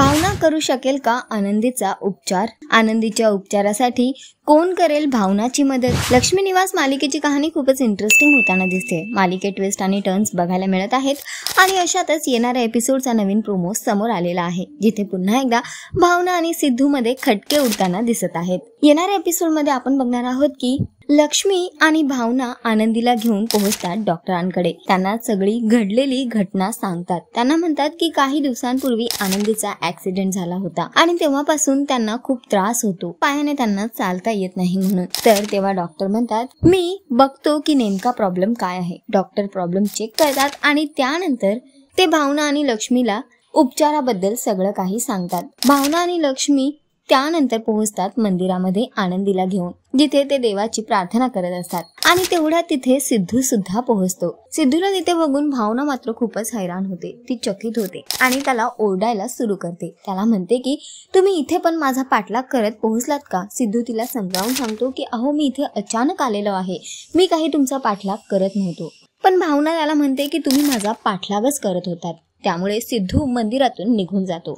भावना करू शकेल का आनंदीचा उपचार? आनंदीच्या उपचारासाठी कोण करेल भावनाची मदत? लक्ष्मी निवास मालिकेची कहाणी खूपच इंटरेस्टिंग होताना दिसते. मालिकेत ट्विस्ट आणि टर्न्स बघायला मिळत आहेत आणि अशातच येणाऱ्या एपिसोडचा नवीन प्रोमो समोर आलेला आहे, जिथे पुन्हा एकदा भावना आणि सिद्धू मध्ये खटके उडताना दिसत आहेत. येणाऱ्या एपिसोडमध्ये आपण बघणार आहोत की लक्ष्मी आणि भावना आनंदीला घेऊन पोहोचतात डॉक्टरांकडे. त्यांना सगळी घडलेली घटना सांगतात. त्यांना म्हणतात की काही दिवसांपूर्वी आनंदीचा ऍक्सिडेंट झाला होता आणि तेव्हापासून त्यांना खूप त्रास होतो, पायाने त्यांना चालता येत नाही म्हणून. तर तेव्हा डॉक्टर म्हणतात मी बघतो की नेमका प्रॉब्लेम काय आहे. डॉक्टर प्रॉब्लेम चेक करतात आणि त्यानंतर ते भावना आणि लक्ष्मीला उपचाराबद्दल सगळं काही सांगतात. भावना आणि लक्ष्मी त्यानंतर पोहोचतात मंदिरामध्ये आनंदीला घेऊन, जिथे ते देवाची प्रार्थना करत असतात आणि तेवढ्यात तिथे सिद्धू सुद्धा पोहोचतो. सिद्धूला तिथे बघून भावना मात्र खूपच हैराण होते. ती चकित होते आणि त्याला ओरडायला सुरू करते. त्याला म्हणते की तुम्ही इथे पण माझा पाठलाग करत पोहोचलात का? सिद्धू तिला समजावून सांगतो की अहो मी इथे अचानक आलेलो आहे, मी काही तुमचा पाठलाग करत नव्हतो. पण भावना त्याला म्हणते की तुम्ही माझा पाठलागच करत होतात. त्यामुळे सिद्धू मंदिरातून निघून जातो.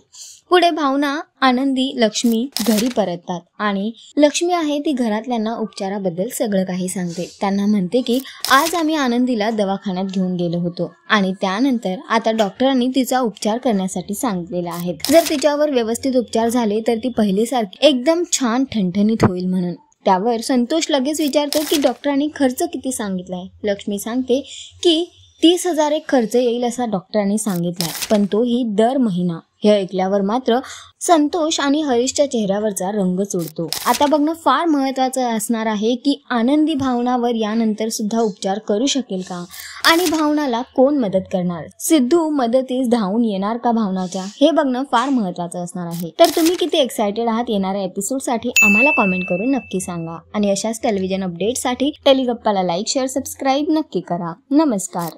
पुढे भावना, आनंदी, लक्ष्मी घरी परततात आणि लक्ष्मी आहे ती घरातल्यांना उपचाराबद्दल सगळं काही सांगते. त्यांना म्हणते की आज आम्ही आनंदीला दवाखान्यात घेऊन गेलो होतो आणि त्यानंतर आता डॉक्टरांनी तिचा उपचार करण्यासाठी सांगितलेला आहे. जर तिच्यावर व्यवस्थित उपचार झाले तर ती पहिलीसारखी एकदम छान ठणठणीत होईल म्हणून. त्यावर संतोष लगेच विचारतो की डॉक्टरांनी खर्च किती सांगितलाय? लक्ष्मी सांगते की 30,000 एक खर्च येईल असा डॉक्टरांनी सांगितलाय, पण तोही दर महिना. हे ऐकल्यावर मात्र संतोष आणि हरीशच्या चेहऱ्यावरचा रंगच उडतो. आता बघणं फार महत्वाचं असणार आहे की आनंदी भावनावर यानंतर सुद्धा उपचार करू शकेल का आणि भावनाला कोण मदत करणार? सिद्धू मदतीस धावून येणार का भावनाच्या? हे बघणं फार महत्वाचं असणार आहे. तर तुम्ही किती एक्सायटेड आहात येणाऱ्या एपिसोडसाठी आम्हाला कॉमेंट करून नक्की सांगा आणि अशाच टेलिव्हिजन अपडेटसाठी टेलिगप्पाला लाईक, शेअर, सबस्क्राईब नक्की करा. नमस्कार.